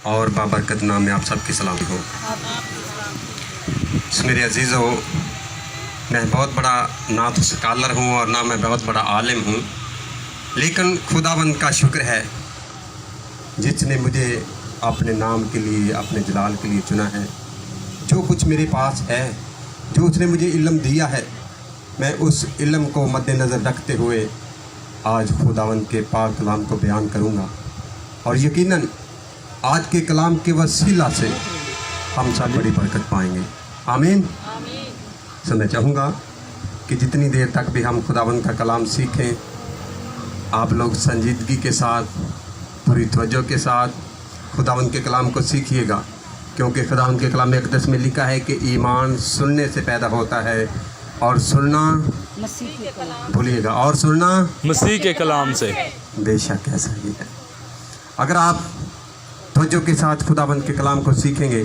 اور بابرکت نام میں آپ سب کی سلام ہو۔ میرے عزیزوں، میں بہت بڑا نہ تو سکالر ہوں اور نہ میں بہت بڑا عالم ہوں، لیکن خداوند کا شکر ہے جس نے مجھے اپنے نام کے لیے، اپنے جلال کے لیے چنا ہے۔ جو کچھ میرے پاس ہے، جو اس نے مجھے علم دیا ہے، میں اس علم کو مد نظر رکھتے ہوئے آج خداوند کے پاک کلام کو بیان کروں گا، اور یقیناً آج کے کلام کے وسیلہ سے ہم سب بڑی برکت پائیں گے۔ آمین۔ سو میں چاہوں گا کہ جتنی دیر تک بھی ہم خداوند کا کلام سیکھیں، آپ لوگ سنجیدگی کے ساتھ، پوری توجہ کے ساتھ خداوند کے کلام کو سیکھیے گا، کیونکہ خداوند کے کلام اقدس میں لکھا ہے کہ ایمان سننے سے پیدا ہوتا ہے، اور سننا بھولیے گا، اور سننا مسیح کے کلام سے۔ بے شک ایسا ہی ہے۔ اگر آپ توجہ کے ساتھ خداوند کے کلام کو سیکھیں گے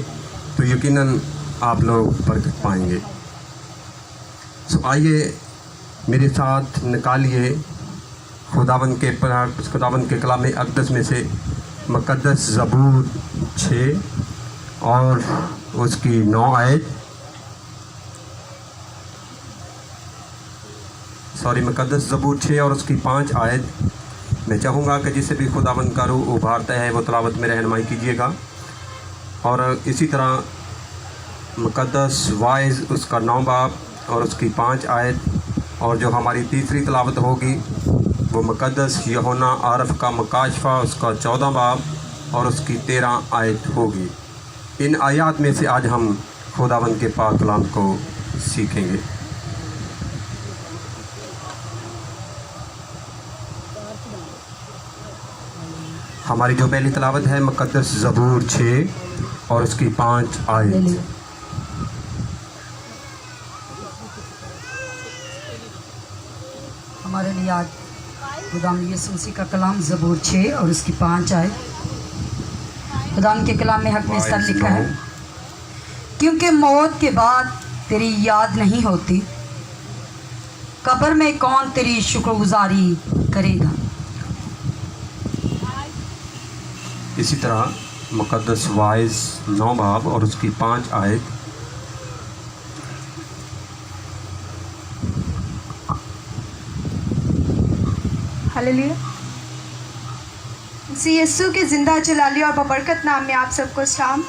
تو یقیناً آپ لوگ برکت پائیں گے۔ سو آئیے میرے ساتھ نکالیے خداوند کے کلام اقدس میں سے مقدس زبور 6 اور اس کی 9 آیت، مقدس زبور 6 اور اس کی 5 آیت۔ میں چاہوں گا کہ جسے بھی خداوند کا روح ابھارتا ہے وہ تلاوت میں رہنمائی کیجیے گا، اور اسی طرح مقدس وائز اس کا 9 باب اور اس کی 5 آیت، اور جو ہماری تیسری تلاوت ہوگی وہ مقدس یوحنا عارف کا مکاشفہ اس کا 14 باب اور اس کی 13 آیت ہوگی۔ ان آیات میں سے آج ہم خداوند کے پاک کلام کو سیکھیں گے۔ ہماری جو پہلی تلاوت ہے مقدس زبور 6 اور اس کی 5 آیت۔ ہمارے لیے آج خداوند یسوع مسیح کا کلام زبور 6 اور اس کی 5 آیت۔ خداوند کے کلام میں حق میں اس طرح لکھا ہے، کیونکہ موت کے بعد تیری یاد نہیں ہوتی، قبر میں کون تیری شکر گزاری کرے گا۔ اسی طرح مقدس وائز 9 باب اور اس کی 5 آیت۔ ہلیلویا۔ یسوع کے زندہ جلالی اور ببرکت نام میں آپ سب کو سلام۔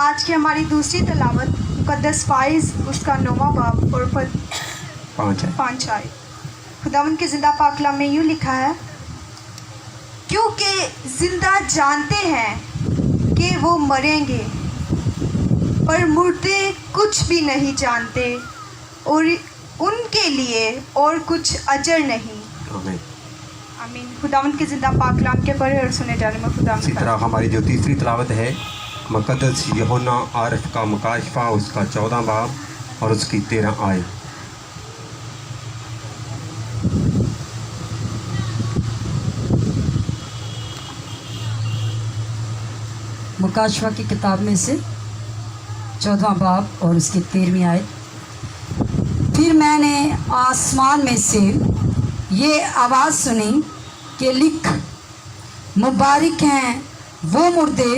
آج کی ہماری دوسری تلاوت مقدس فائز اس کا 9واں باب اور 5 آیت۔ خداوند کے زندہ پاک کلام میں یوں لکھا ہے، کیونکہ زندہ جانتے ہیں کہ وہ مریں گے، پر مردے کچھ بھی نہیں جانتے، اور ان کے لیے اور کچھ اجر نہیں۔ آمین۔ خداوند کے زندہ پاک کلام کے پڑھے اور سنے جانے میں خداوند۔ اسی طرح ہماری جو تیسری تلاوت ہے مقدس یوحنا عارف کا مکاشفہ اس کا 14 باب اور اس کی 13 آیت۔ مکاشفہ کی کتاب میں سے 14واں باب اور اس کی 13ویں آیت۔ پھر میں نے آسمان میں سے یہ آواز سنی کہ لکھ، مبارک ہیں وہ مردے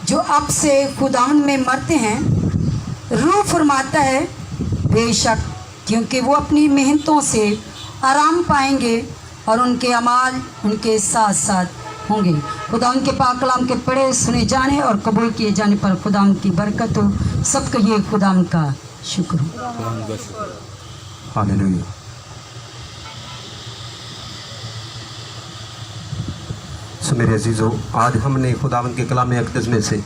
جو اب سے خداوند میں مرتے ہیں۔ روح فرماتا ہے، بے شک، کیونکہ وہ اپنی محنتوں سے آرام پائیں گے اور ان کے اعمال ان کے ساتھ ساتھ ہوں گے۔ خداوند کے پاک کلام کے پڑھے سنے جانے اور قبول کیے جانے پر خداوند کی برکت ہو۔ سب کہیے خداوند کا شکر ہو۔ ہاللیلویا۔ سو میرے عزیزوں، آج ہم نے خداوند کے کلام اقدس میں سے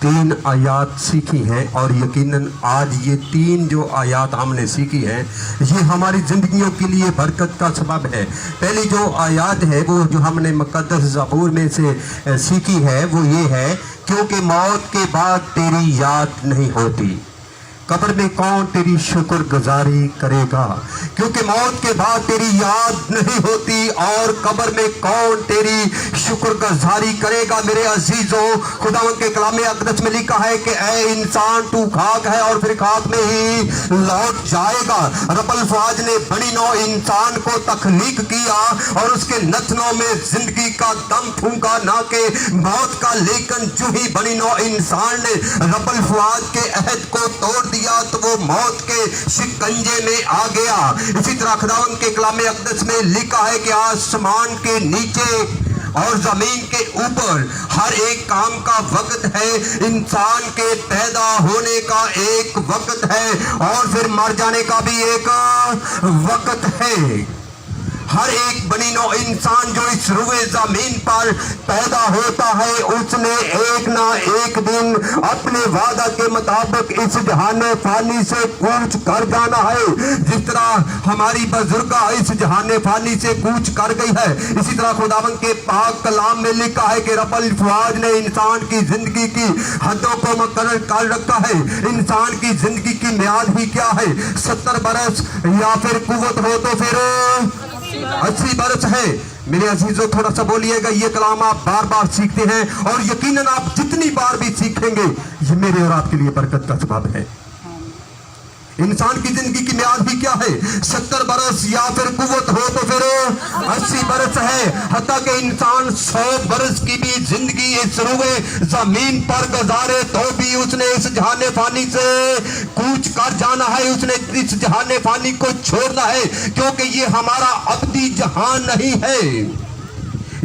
3 آیات سیکھی ہیں، اور یقیناً آج یہ 3 جو آیات ہم نے سیکھی ہیں یہ ہماری زندگیوں کے لیے برکت کا سبب ہے۔ پہلی جو آیات ہے وہ جو ہم نے مقدس زبور میں سے سیکھی ہے وہ یہ ہے، کیونکہ موت کے بعد تیری یاد نہیں ہوتی۔ कब्र में कौन तेरी शुक्रगुजारी करेगा, क्योंकि मौत के बाद तेरी याद नहीं होती और कब्र में कौन तेरी शुक्रगुजारी करेगा। मेरे अजीजों, खुदावंद के कलाम अक़दस में लिखा है कि ऐ इंसान तू खाक है और फिर खाक में ही लौट जाएगा। रब्बुल फ़ाज ने बड़ी नौ इंसान को तख्लीक किया और उसके नथनों में जिंदगी का दम फूंका, ना कि मौत का, लेकिन जो ही बड़ी नौ इंसान ने रब्बुल फ़ाज के अहद को तोड़ दिया तो वो मौत के शिकंजे में आ गया। इसी तरह खुदावंद के कलाम अक़दस में लिखा है कि आसमान के नीचे और जमीन के ऊपर हर एक काम का वक्त है। इंसान के पैदा होने का एक वक्त है और फिर मर जाने का भी एक वक्त है। हर एक बनी नौ इंसान जो इस रुए जमीन पर पैदा होता है, उसने एक ना एक दिन अपने वादा के मुताबिक इस जहाने फानी से कूच कर जाना है। जिस तरह हमारी बुजुर्गा इस जहाने फानी से कूच कर गई है, इसी तरह खुदावंद के पाक कलाम में लिखा है कि रब्बुल फ़ाज ने इंसान की जिंदगी की हदों को मुकर्रर कर रखा है। इंसान की जिंदगी की मियाद ही क्या है, 70 बरस या फिर कुव्वत हो तो फिर 80 बरस है। मेरे अजीजों, थोड़ा सा बोलिएगा, ये कलाम आप बार बार सीखते हैं और यकीनन आप जितनी बार भी सीखेंगे ये मेरे और आपके लिए बरकत का सबब है। इंसान की जिंदगी की मियाद भी क्या है, 70 बरस या फिर कुव्वत हो तो फिर 80 बरस है। हत्ता कि इंसान 100 बरस की भी जिंदगी इस रुए जमीन पर गुजारे तो भी उसने इस जहाने फानी से कूच कर जाना है, उसने इस जहाने फानी को छोड़ना है, क्योंकि ये हमारा अबदी जहान नहीं है।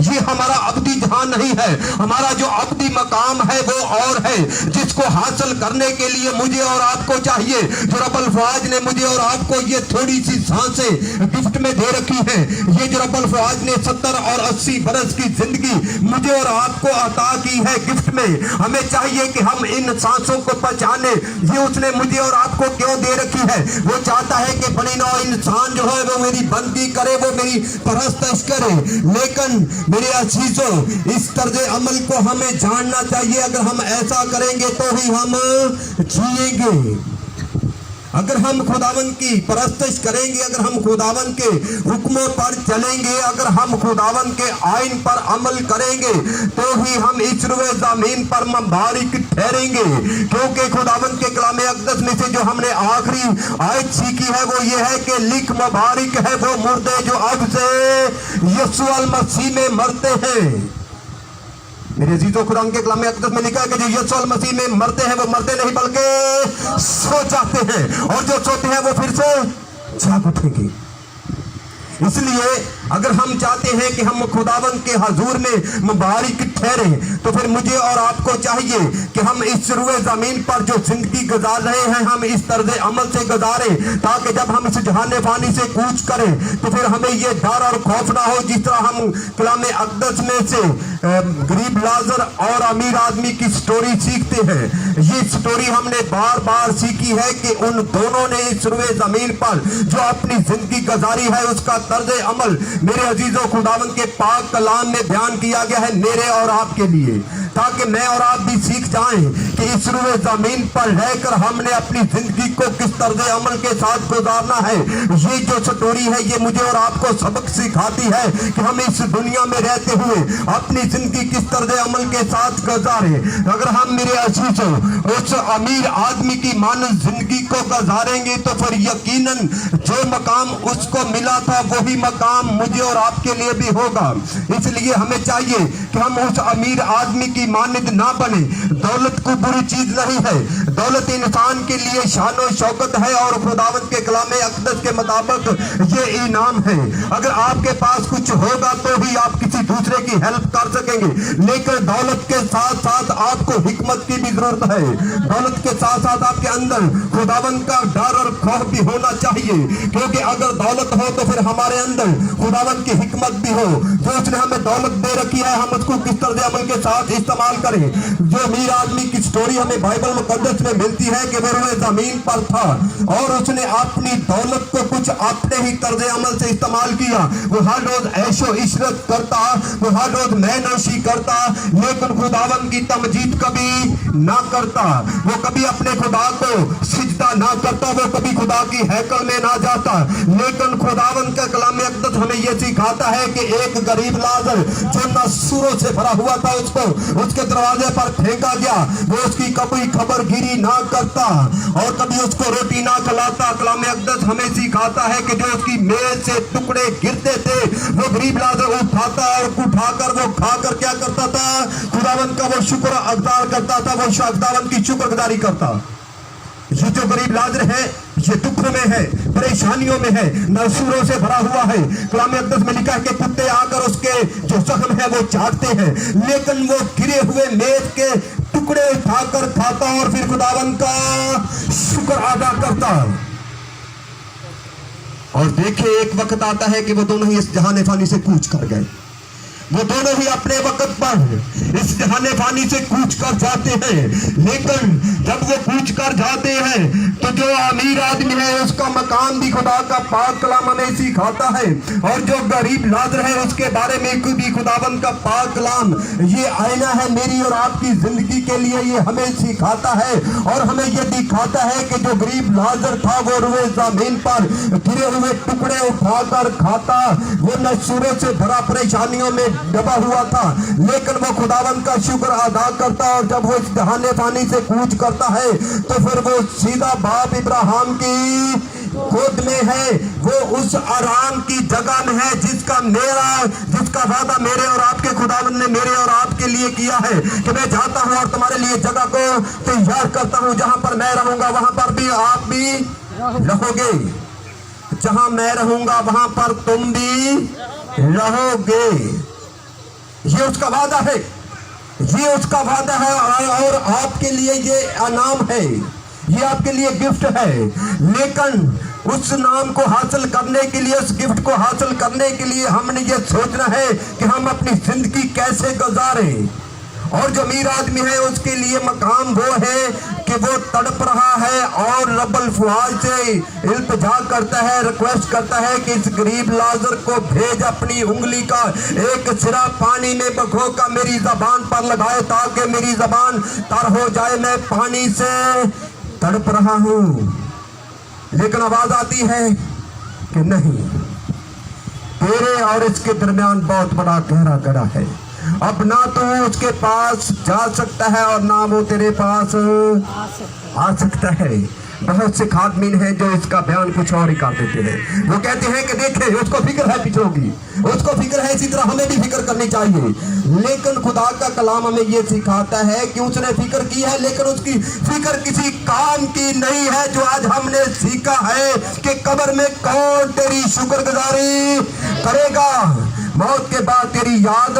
ये हमारा अबदी जहान नहीं है। हमारा जो अबदी मकाम है वो और है, जिसको हासिल करने के लिए मुझे और आपको चाहिए। जो रब्बुल फ़ाज ने मुझे और आपको ये थोड़ी सी सांसें गिफ्ट में दे रखी है, ये जो रब्बुल फ़ाज ने 70 और 80 बरस की जिंदगी मुझे और आपको अता की है गिफ्ट में, हमें चाहिए कि हम इन सांसों को पहचाने। ये उसने मुझे और आपको क्यों दे रखी है? वो चाहता है कि बड़ी नौ इंसान जो है वो मेरी बंदगी करे, वो मेरी परस्तश करे। लेकिन मेरे अजीजों, इस तर्ज अमल को हमें जानना चाहिए। अगर हम ऐसा करेंगे तो ही हम जिएंगे। अगर हम खुदावंद की परस्तश करेंगे, अगर हम खुदावंद के हुक्मों पर चलेंगे, अगर हम खुदावंद के आइन पर अमल करेंगे तो ही हम इस रुए ज़मीन पर मुबारक ठहरेंगे। क्योंकि खुदावंद के कलाम अक़दस में से जो हमने आखिरी आयत सीखी है वो ये है कि लिख मुबारक है वो मुर्दे जो अब से यीशु मसीह में मरते हैं। मेरे अजीजों, कुरान के कलाम अक़दस में लिखा है कि जो यीशु मसीह में मरते हैं वो मरते नहीं बल्कि सो जाते हैं, और जो सोते हैं वो फिर से जाग उठेंगे। इसलिए अगर हम चाहते हैं कि हम खुदावंद के हजूर में मुबारक ठहरे तो फिर मुझे और आपको चाहिए कि हम इस रुए ज़मीन पर जो जिंदगी गुजार रहे हैं हम इस तर्ज अमल से गुजारें, ताकि जब हम इस जहाने फानी से कूच करें तो फिर हमें ये डर और खौफ ना हो। जिस तरह हम कलाम अक़दस में से गरीब लाजर और अमीर आदमी की स्टोरी सीखते हैं, ये स्टोरी हमने बार बार सीखी है कि उन दोनों ने इस रुए ज़मीन पर जो अपनी जिंदगी गुजारी है उसका तर्ज अमल मेरे अजीजों खुदावंद के पाक कलाम में बयान किया गया है मेरे और आपके लिए, ताकि मैं और आप भी सीख जाएं कि इस रुए ज़मीन पर रहकर हमने अपनी जिंदगी को किस तर्ज अमल के साथ गुजारना है। ये जो स्टोरी है ये मुझे और आपको सबक सिखाती है कि हम इस दुनिया में रहते हुए अपनी जिंदगी किस तर्ज अमल के साथ गुजारें। अगर हम मेरे अजीजों उस अमीर आदमी की मानव जिंदगी को गुजारेंगे तो फिर यकीनन जो मकाम उसको मिला था वही मकाम मुझे और आपके लिए भी होगा। इसलिए हमें चाहिए कि हम उस अमीर आदमी की मानद ना बने। दौलत को बुरी चीज नहीं है, दौलत इंसान के लिए शान और शौकत है और खुदावंद के कलाम अक़दस के मुताबिक ये इनाम है। अगर आपके पास कुछ होगा तो ही आप किसी दूसरे की हेल्प कर सकेंगे, लेकिन दौलत के साथ साथ आपको हिकमत की भी जरूरत है। दौलत के साथ साथ आपके अंदर खुदावंद का डर और खौफ भी होना चाहिए, क्योंकि अगर दौलत हो तो फिर हमारे अंदर खुदावंद की हिकमत भी हो। जो उसने हमें दौलत दे रखी है हम उसको किस तरह अमल के साथ इस्तेमाल करे। जो अमीर आदमी की स्टोरी हमें बाइबल मुकद्दस में मिलती है कि वो रोए जमीन पर था और उसने अपनी दौलत को कुछ अपने ही तर्ज अमल से इस्तेमाल किया। वो हर रोज ऐशो इशरत करता, वो हर रोज मैनोशी करता, लेकिन खुदावन की तमजीद कभी ना करता। वो कभी अपने खुदा को सिजदा ना करता, वो कभी खुदा की हैकल में ना जाता। लेकिन खुदावन का कलाम अक़दस हमें यह सिखाता है कि एक गरीब लाजर जो नसूरों से भरा हुआ था, उसको उसके दरवाजे पर फेंका गया। वो उसकी कभी खबरगिरी ना करता और कभी उसको रोटी ना खिलाता। कलाम अक़दस हमें सिखाता है कि जो उसकी मेज से टुकड़े गिरते थे, वो गरीब लाजर उठाता और उठाकर वो खाकर क्या करता था? खुदावन का वो शुक्र अदा करता था, वो खुदावन की शुक्रगुजारी करता। ये जो गरीब लाजर है, ये दुखों में है, परेशानियों में है, नसूरों से भरा हुआ है। कलाम अक़दस में लिखा है कि कुत्ते आकर उसके जो जख्म है वो चाटते हैं, लेकिन वो गिरे हुए मेज के टुकड़े उठाकर खाता और फिर खुदावन का शुक्र अदा करता। और देखिए, एक वक्त आता है कि वो दोनों ही इस जहाने फानी से कूच कर गए। वो दोनों ही अपने वक्त पर इस जहाने फानी से कूच कर जाते हैं। लेकिन जब वो कूच कर जाते हैं तो जो अमीर आदमी है उसका मकान भी खुदा का पाक कलाम हमें सिखाता है, और जो गरीब लाजर है उसके बारे में भी खुदाबंद का पाक कलाम ये आईना है मेरी और आपकी जिंदगी के लिए। ये हमें सिखाता है और हमें ये दिखाता है कि जो गरीब लाजर था वो रुए जमीन पर गिरे हुए टुकड़े उठाकर खाता, वो नसूरों से भरा परेशानियों में दबा हुआ था, लेकिन वो खुदावंद का शुक्र अदा करता। और जब वो इस जहाने फानी से कूच करता है तो फिर वो सीधा बाप इब्राहिम की गोद में है, वो उस आराम की जगह में है जिसका वादा मेरे और आपके खुदावंद ने मेरे और आपके लिए किया है कि मैं जाता हूँ और तुम्हारे लिए जगह को तैयार करता हूँ। जहां पर मैं रहूंगा वहां पर भी आप भी रहोगे, जहां मैं रहूंगा वहां पर तुम भी रहोगे। ये उसका वादा है, ये उसका वादा है और आपके लिए ये इनाम है, ये आपके लिए गिफ्ट है। लेकिन उस नाम को हासिल करने के लिए, उस गिफ्ट को हासिल करने के लिए हमने ये सोचना है कि हम अपनी जिंदगी कैसे गुजारें। और जो अमीर आदमी है उसके लिए मकाम वो है कि वो तड़प रहा है और रब्बुल फुआद से इल्तिजा करता है, रिक्वेस्ट करता है कि इस गरीब लाजर को भेज, अपनी उंगली का एक सिरा पानी में भिगो कर मेरी जबान पर लगाए ताकि मेरी जबान तर हो जाए। मैं पानी से तड़प रहा हूँ। लेकिन आवाज आती है कि नहीं, तेरे और इसके दरमियान बहुत बड़ा गहरा गड़ा है। अब ना तो उसके पास जा सकता है और ना वो तेरे पास आ सकता है। बहुत से खादमीन हैं जो इसका बयान कुछ और ही कर देते हैं। वो कहते हैं कि देखे उसको फिक्र है पिछड़ों की, उसको फिक्र है, इसी तरह हमें भी फिक्र करनी चाहिए। लेकिन खुदा का कलाम हमें ये सिखाता है कि उसने फिक्र की है, लेकिन उसकी फिक्र किसी काम की नहीं है। जो आज हमने सीखा है कि कब्र में कौन तेरी शुक्रगुजारी करेगा, मौत के बाद तेरी याद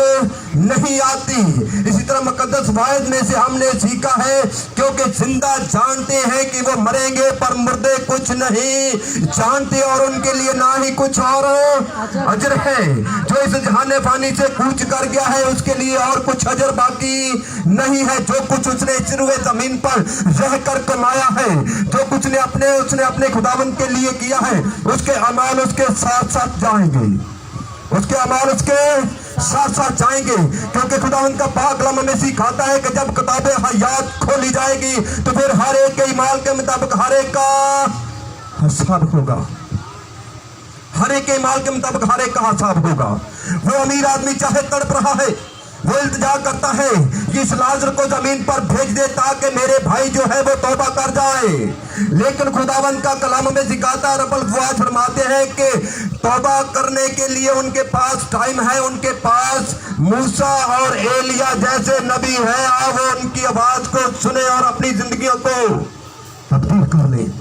नहीं आती। इसी तरह मुकद्दस वायद में से हमने सीखा है क्योंकि जिंदा जानते हैं कि वो मरेंगे, पर मुर्दे कुछ नहीं जानते और उनके लिए ना ही कुछ और अजर है। जो इस जहाने फानी से कूच कर गया है उसके लिए और कुछ अजर बाकी नहीं है। जो कुछ उसने सिरुए जमीन पर रह कर कमाया है, जो कुछ उसने अपने खुदावंद के लिए किया है, उसके अमाल उसके साथ साथ जाएंगे, उसके अमाल उसके साथ साथ जाएंगे। क्योंकि खुदावंद का पाक कलाम हमें सिखाता है कि जब किताबे हयात खोली जाएगी तो फिर हर एक के ईमाल के मुताबिक हर एक का हिसाब होगा, हर एक के ईमाल के मुताबिक हर एक का हिसाब होगा। वो अमीर आदमी चाहे तड़प रहा है, वो इल्तिजा करता है कि इस लाजर को जमीन पर भेज दे ताकि मेरे भाई जो है वो तौबा कर जाए। लेकिन खुदावंद का कलाम में सिखाता है, रब्बुल फुआद फरमाते हैं कि तौबा करने के लिए उनके पास टाइम है, उनके पास मूसा और एलिया जैसे नबी है। आप वो उनकी आवाज को सुने और अपनी जिंदगियों को तब्दील कर ले।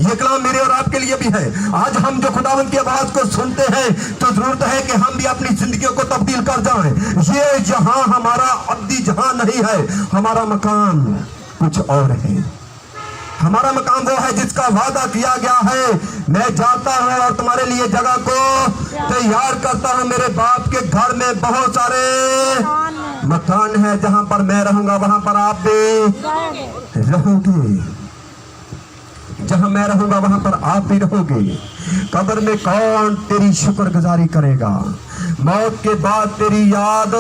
ये कलाम मेरे और आपके लिए भी है। आज हम जो खुदावंद की आवाज को सुनते हैं तो जरूरत है कि हम भी अपनी जिंदगियों को तब्दील कर जाएं। ये जहां हमारा अब्दी जहां नहीं है, हमारा मकान कुछ और है। हमारा मकान वो है जिसका वादा किया गया है, मैं जाता हूं और तुम्हारे लिए जगह को तैयार करता हूं। मेरे बाप के घर में बहुत सारे मकान है जहां पर मैं रहूंगा वहां पर आप भी रहोगे, जहां मैं रहूंगा वहां पर आप भी रहोगे। कब्र में कौन तेरी शुक्रगुजारी करेगा? मौत के बाद तेरी याद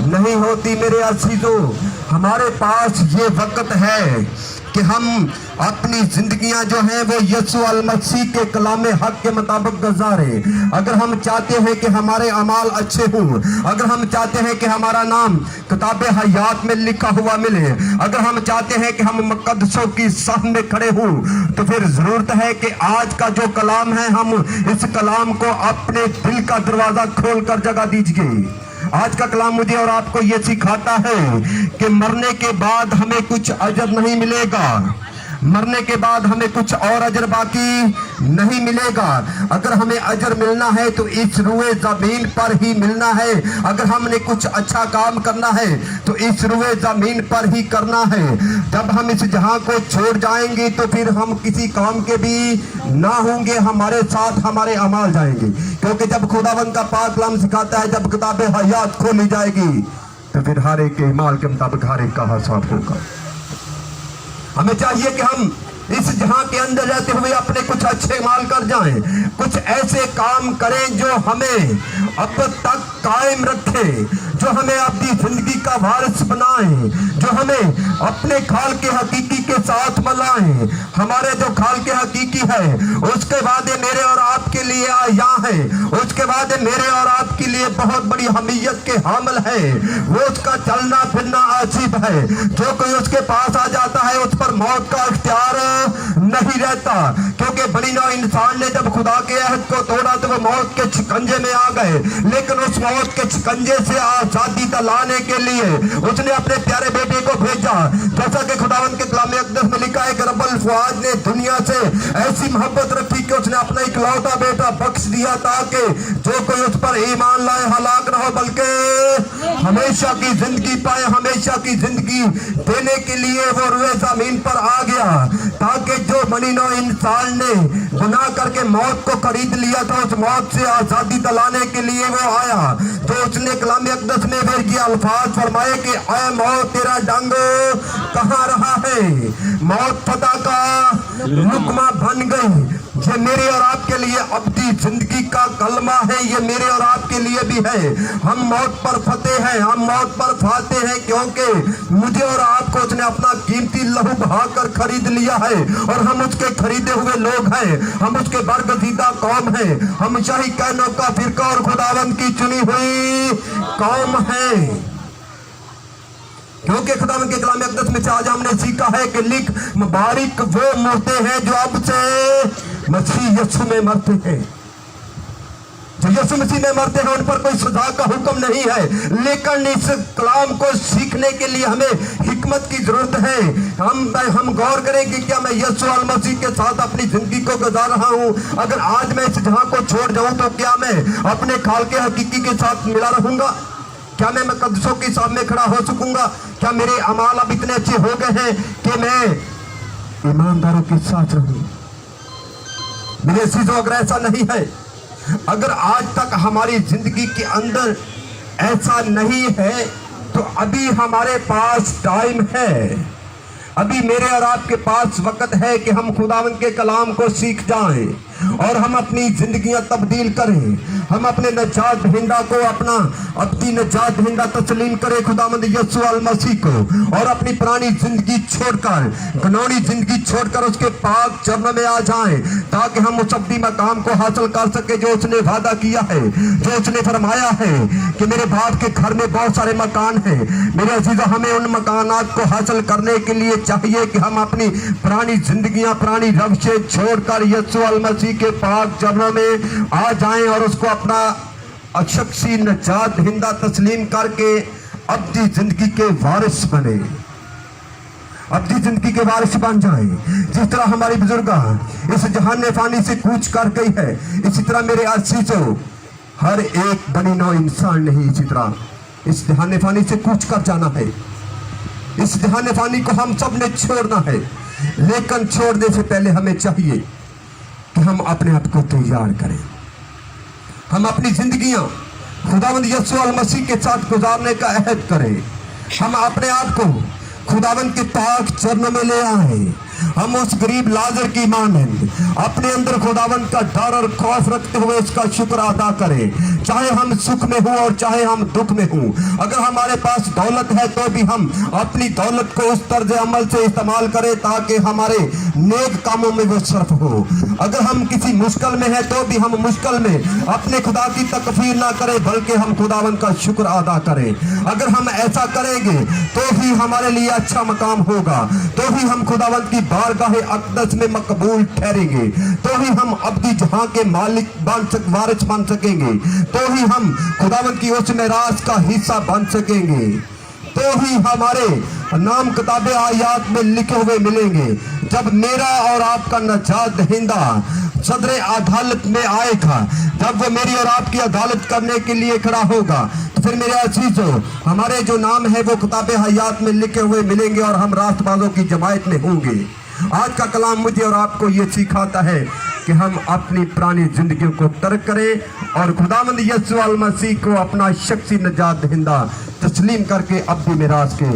नहीं होती। मेरे अजीजों, हमारे पास ये वक्त है कि हम अपनी जिंदगियां जो हैं वो यीशु अल मसीह के कलाम हक के मुताबिक गुजारे। अगर हम चाहते हैं कि हमारे अमाल अच्छे हों, अगर हम चाहते हैं कि हमारा नाम किताब हयात में लिखा हुआ मिले, अगर हम चाहते हैं कि हम मुकद्दसों की साथ में खड़े हों, तो फिर जरूरत है कि आज का जो कलाम है हम इस कलाम को अपने दिल का दरवाजा खोल कर जगह दीजिए। आज का कलाम मुझे और आपको ये सिखाता है कि मरने के बाद हमें कुछ अजर नहीं मिलेगा, मरने के बाद हमें कुछ और अजर बाकी नहीं मिलेगा। अगर हमें अजर मिलना है तो इस रुए जमीन पर ही मिलना है। अगर हमने कुछ अच्छा काम करना है तो इस रुए जमीन पर ही करना है। जब हम इस जहां को छोड़ जाएंगे तो फिर हम किसी काम के भी ना होंगे, हमारे साथ हमारे अमाल जाएंगे। क्योंकि जब खुदावंद का पाक कलाम सिखाता है जब किताब हयात खोली जाएगी तो फिर हर एक के माल के मुताबिक हर एक का हिसाब होगा। हमें चाहिए कि हम इस जहां के अंदर रहते हुए अपने कुछ अच्छे माल कर जाएं, कुछ ऐसे काम करें जो हमें अब तक कायम रखे, जो हमें अपनी जिंदगी का वारिस बनाए, जो हमें अपने खाल के हकीकी के साथ मिलाएं। हमारे जो खाल के हकीकी है उसके वादे मेरे और आपके लिए आया है, उसके वादे मेरे और आपके लिए बहुत बड़ी हमीयत के हामिल है। वो उसका चलना फिरना अजीब है। जो कोई उसके पास आ जाता है उस पर मौत का इख्तियार नहीं रहता, क्योंकि बनी नौ इंसान ने जब खुदा के अहद को तोड़ा तो वो मौत के शिकंजे में आ गए। लेकिन उस मौत के शिकंजे से आजादी दिलाने के लिए उसने अपने प्यारे बेटे को भेजा। जैसा कि खुदावंद के कलाम अक़दस में लिखा है कि रब्बुल फ़ुआद ने दुनिया से ऐसी मोहब्बत रखी कि उसने अपना इकलौता बेटा बख्श दिया ताकि जो कोई उस पर ईमान लाए हलाक न हो बल्कि हमेशा की जिंदगी पाए। हमेशा की जिंदगी देने के लिए वो रुए जमीन पर आ गया ताकि जो बनी नौ इंसान ने गुनाह करके मौत को खरीद लिया था उस मौत से आजादी दिलाने के लिए वो आया। तो उसने कलाम अक़दस में फिर ये अल्फाज फरमाए कि ऐ मौत तेरा डंग कहाँ रहा है? मौत फतह का लुकमा बन गई। ये मेरे और आपके लिए अबदी जिंदगी का कलमा है, ये मेरे और आपके लिए भी है। हम मौत पर फतेह हैं, हम मौत पर फाते हैं, क्योंकि मुझे और आपको उसने अपना कीमती लहू बहाकर खरीद लिया है और हम उसके खरीदे हुए लोग हैं। हम उसके बरगजीदा कौम हैं। हम शाही कहनों का फिरका और खुदावंद की चुनी हुई कौम है। क्योंकि खुदावंद के कलाम अक़दस में से आज हमने सीखा है कि लिख मुबारक वो मुर्दे हैं जो अब से मसीह यीशु में मरते हैं। जो यीशु मसीह में मरते हैं उन पर कोई सजा का हुक्म नहीं है। लेकिन इस कलाम को सीखने के लिए हमें हिकमत की जरूरत है। हम गौर करें कि क्या मैं यीशु अल मसीह के साथ अपनी जिंदगी को गुजार रहा हूँ? अगर आज मैं इस जहां को छोड़ जाऊं तो क्या मैं अपने खाल के हकीकी के साथ मिला रहूंगा? क्या मैं मुकद्दसों के सामने खड़ा हो सकूंगा? क्या मेरे अमाल अब इतने अच्छे हो गए हैं कि मैं ईमानदारों के साथ रहूं? मेरे अजीजों, अगर ऐसा नहीं है, अगर आज तक हमारी जिंदगी के अंदर ऐसा नहीं है तो अभी हमारे पास टाइम है। अभी मेरे और आपके पास वक्त है कि हम खुदावंद के कलाम को सीख जाएं और हम अपनी जिंदगियां तब्दील करें। हम अपने नजात दहिंदा को अपनी नजात दहिंदा तस्लीम करें खुदावंद यीशु अल मसीह को, और अपनी पुरानी जिंदगी छोड़कर, घिनौनी जिंदगी छोड़कर उसके पाक चरणों में आ जाएं, ताकि हम उस अब्दी मकाम को हासिल कर सके जो उसने वादा किया है, जो उसने फरमाया है कि मेरे बाप के घर में बहुत सारे मकान हैं। मेरे अजीजों, हमें उन मकानात को हासिल करने के लिए चाहिए कि हम अपनी पुरानी जिंदगियां, पुरानी रवशें छोड़कर यीशु अल मसीह के पाक चरणों में आ जाएं और उसको अपना अशख्सी नजात दहिंदा तस्लीम करके अपनी जिंदगी के वारिस बने, अपनी जिंदगी के वारिस बन जाएं। जिस तरह हमारी बुजुर्ग इस जहान फानी से कूच कर गई है, इसी तरह मेरे अजीजों हर एक बनी नौ इंसान नहीं इसी तरह इस जहान फानी से कूच कर जाना है। इस जहान फानी को हम सब ने छोड़ना है, लेकिन छोड़ने से पहले हमें चाहिए कि हम अपने आप को तैयार करें। हम अपनी जिंदगियां खुदावंद यीशु मसीह के साथ गुजारने का अहद करें। हम अपने आप को खुदावंद के पाक चरणों में ले आए। हम उस गरीब लाजर की मानंद अपने अंदर खुदावंद का डर और खौफ रखते हुए उसका शुक्र अदा करें। चाहे हम सुख में हो और चाहे हम दुख में हो, अगर हमारे पास दौलत है तो भी हम अपनी दौलत को उस तर्ज अमल से इस्तेमाल करें ताकि हमारे नेक कामों में वो सर्फ हो। अगर हम किसी मुश्किल में है तो भी हम मुश्किल में अपने खुदा की तकफीर ना करें बल्कि हम खुदावंद का शुक्र अदा करें। अगर हम ऐसा करेंगे तो ही हमारे लिए अच्छा मकाम होगा, तो ही हम खुदावंद की बारगाहे अक़दस में मकबूल ठहरेंगे, तो ही हम अब्दी जहां के मालिक वारिस बन सकेंगे, तो ही हम खुदावंद की उस मेरास का हिस्सा बन सकेंगे, तो ही हमारे नाम किताबे आयात में लिखे हुए मिलेंगे। जब मेरा और आपका नजात दहिंदा सदर अदालत में आएगा, जब वो मेरी और आपकी अदालत करने के लिए खड़ा होगा, तो फिर मेरे अजीजों हमारे जो नाम है वो किताबे हयात में लिखे हुए मिलेंगे और हम रास्तबाजों की जमायत में होंगे। आज का कलाम मुझे और आपको ये सिखाता है कि हम अपनी पुरानी जिंदगियों को तर्क करें और खुदावंद यीशु मसीह को अपना शख्सी नजात दहिंदा तस्लीम करके अब भी मिरास के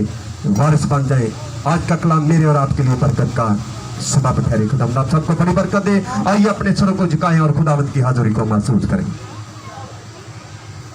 वारिस बन जाए। आज का कलाम मेरे और आपके लिए बरकत का सबब ठहरे। खुदावंद आप सबको बड़ी बरकत दे। आइए अपने सरों को झुकाएं और खुदावंद की हाजिरी को महसूस करें।